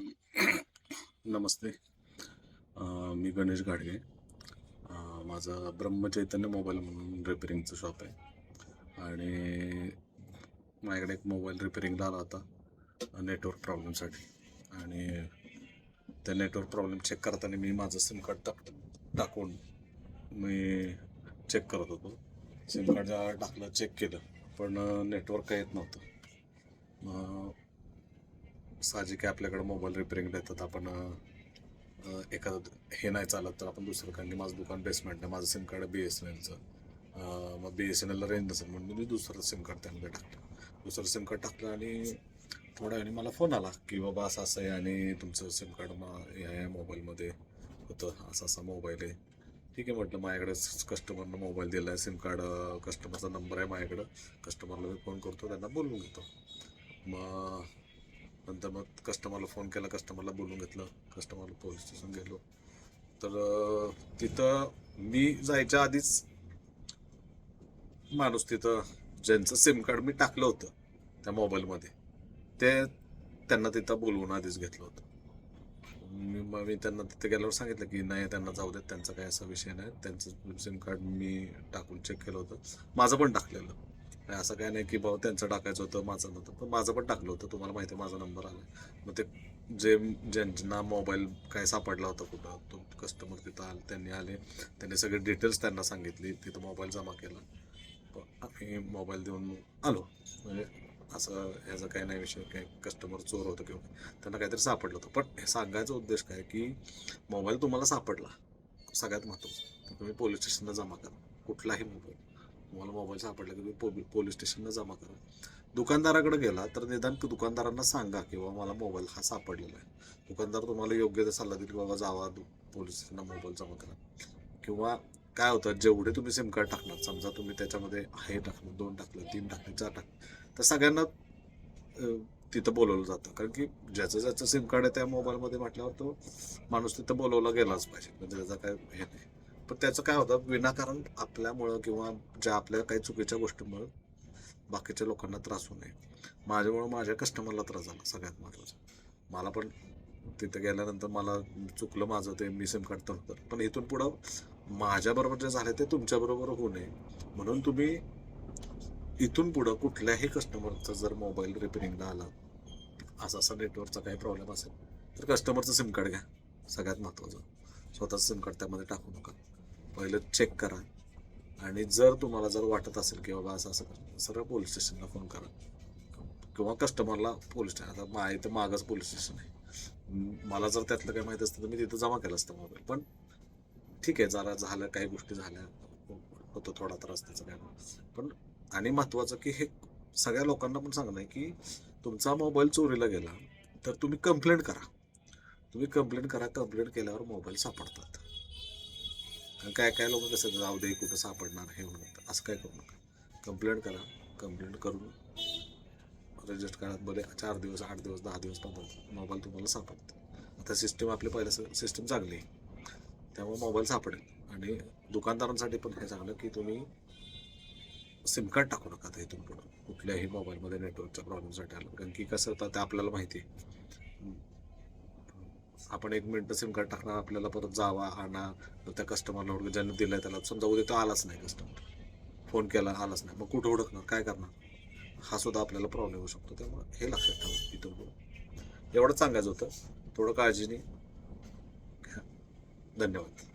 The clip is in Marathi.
नमस्ते. मी गणेश घाडगे. माझं ब्रह्मचैतन्य मोबाईल म्हणून रिपेरिंगचं शॉप आहे आणि माझ्याकडे एक मोबाईल रिपेरिंगला आला होता नेटवर्क प्रॉब्लेमसाठी. आणि त्या नेटवर्क प्रॉब्लेम चेक करताना मी माझं सिम कार्ड टाकून मी चेक करत होतो. सिम कार्ड टाकलं, चेक केलं, पण नेटवर्क काही येत नव्हतं. मग साहजिक आहे, आपल्याकडे मोबाईल रिपेरिंगला येतात. आपण एखादं हे नाही चालत तर आपण दुसरं, कारण की माझं दुकान बेसमेंट आहे, माझं सिम कार्ड BSNLचं. मग BSNLला रेंज नसेल म्हणून मी दुसरं सिम कार्ड त्यामध्ये टाकलं. दुसरं सिम कार्ड टाकलं आणि थोड्या वेळाने मला फोन आला की बाबा असं असं आहे आणि तुमचं सिम कार्ड या मोबाईलमध्ये होतं, असा असा मोबाईल आहे. ठीक आहे म्हटलं, माझ्याकडे कस्टमरनं मोबाईल दिला आहे, सिम कार्ड कस्टमरचा नंबर आहे माझ्याकडं, कस्टमरला मी फोन करतो, त्यांना बोलवून घेतो. मग नंतर मग कस्टमरला फोन केला, कस्टमरला बोलून घेतलं, कस्टमरला पोलीस स्टेशन गेलो. तर तिथं मी जायच्या आधीच माणूस तिथं, ज्यांचं सिम कार्ड मी टाकलं होतं त्या मोबाईलमध्ये, त्यांना तिथं बोलवून आधीच घेतलं होतं. मी त्यांना तिथे गेल्यावर सांगितलं की नाही, त्यांना जाऊ देत, त्यांचा काही असा विषय नाही, त्यांचं सिम कार्ड मी टाकून चेक केलं होतं, माझं पण टाकलेलं. असं काय नाही की बाबा त्यांचं टाकायचं होतं माझं नव्हतं, पण माझं पण टाकलं होतं. तुम्हाला माहिती आहे माझा नंबर आला. मग ते ज्यांना मोबाईल काय सापडला होता कुठं, तो कस्टमर तिथं आले, त्यांनी सगळे डिटेल्स त्यांना सांगितली, तिथं मोबाईल जमा केला, आम्ही मोबाईल देऊन आलो. म्हणजे असं ह्याचा काही नाही विषय, काय कस्टमर चोर होतं किंवा त्यांना काहीतरी सापडलं होतं. पण हे सांगायचा उद्देश काय की मोबाईल तुम्हाला सापडला, सगळ्यात महत्त्वाचं तर तुम्ही पोलीस स्टेशनला जमा करा. कुठलाही मोबाईल तुम्हाला मोबाईल सापडला की तुम्ही पोलीस स्टेशनला जमा करा. दुकानदाराकडे गेला तर निदान दुकानदारांना सांगा की बाबा मला मोबाईल हा सापडलेला आहे. दुकानदार तुम्हाला योग्य सल्ला देईल की बाबा जावा पोलीस स्टेशनला मोबाईल जमा करा. किंवा काय होतं, जेवढे तुम्ही सिम कार्ड टाकणार, समजा तुम्ही त्याच्यामध्ये हे टाकलं, 2 टाकलं, 3 टाकले, 4 टाकले, तर सगळ्यांना तिथं बोलवलं जातं. कारण की ज्याचं सिम कार्ड आहे त्या मोबाईलमध्ये म्हटल्यावर तो माणूस तिथं बोलवला गेलाच पाहिजे, म्हणजे त्याचा काय हे नाही. पण त्याचं काय होतं, विनाकारण आपल्यामुळं किंवा ज्या आपल्या काही चुकीच्या गोष्टीमुळं बाकीच्या लोकांना त्रास होऊ नये. माझ्यामुळं माझ्या कस्टमरला त्रास झाला, सगळ्यात महत्त्वाचं. मला पण तिथं गेल्यानंतर मला चुकलं माझं, ते मी सिम कार्ड तर, पण इथून पुढं माझ्याबरोबर जे झालं ते तुमच्याबरोबर होऊ नये म्हणून तुम्ही इथून पुढं कुठल्याही कस्टमरचा जर मोबाईल रिपेरिंगला आला, असा नेटवर्कचा काही प्रॉब्लेम असेल, तर कस्टमरचं सिम कार्ड घ्या. सगळ्यात महत्त्वाचं, स्वतःचं सिम कार्ड त्यामध्ये टाकू नका. पहिलं चेक करा. आणि जर तुम्हाला वाटत असेल की बाबा असं असं, सरळ पोलीस स्टेशनला फोन करा किंवा कस्टमरला पोलीस स्टेशन. आता इथं मागच पोलीस स्टेशन आहे, मला जर त्यातलं काही माहीत असतं तर मी तिथं जमा केलं असतं मोबाईल. पण ठीक आहे, जरा झालं, काही गोष्टी झाल्या, होतो थोडा त्रास त्याचा काय. पण आणि महत्त्वाचं की हे सगळ्या लोकांना पण सांगणं आहे की तुमचा मोबाईल चोरीला गेला तर तुम्ही कंप्लेंट करा. कंप्लेंट केल्यावर मोबाईल सापडतात. काय काय लोक कसं, जाऊ दे कुठं सापडणार हे म्हणतात, असं काय करू नका. कंप्लेंट करा. कंप्लेंट करून रजिस्टर करा. बरे 4 दिवस, 8 दिवस, 10 दिवस, 15 दिवस मोबाईल तुम्हाला सापडते. आता सिस्टम आपली पहिल्या सिस्टम चांगली आहे, त्यामुळे मोबाईल सापडेल. आणि दुकानदारांसाठी पण हे चांगलं की तुम्ही सिम कार्ड टाकू नका आता इथून पुढं कुठल्याही मोबाईलमध्ये नेटवर्कच्या प्रॉब्लेमसाठी आलं. कारण की कसं होतं ते आपल्याला माहिती आहे. आपण 1 मिनिट सिम कार्ड टाकणार, आपल्याला परत जावा आणा, त्या कस्टमरला ज्यांनी दिलंय त्याला समजा उद्या तो आलाच नाही, कस्टमर फोन केला आलाच नाही, मग कुठं हुडकणार, काय करणार, हा सुद्धा आपल्याला प्रॉब्लेम होऊ शकतो. त्यामुळे हे लक्षात ठेवा इथून पुढं. एवढंच सांगायचं होतं, थोडं काळजीने. धन्यवाद.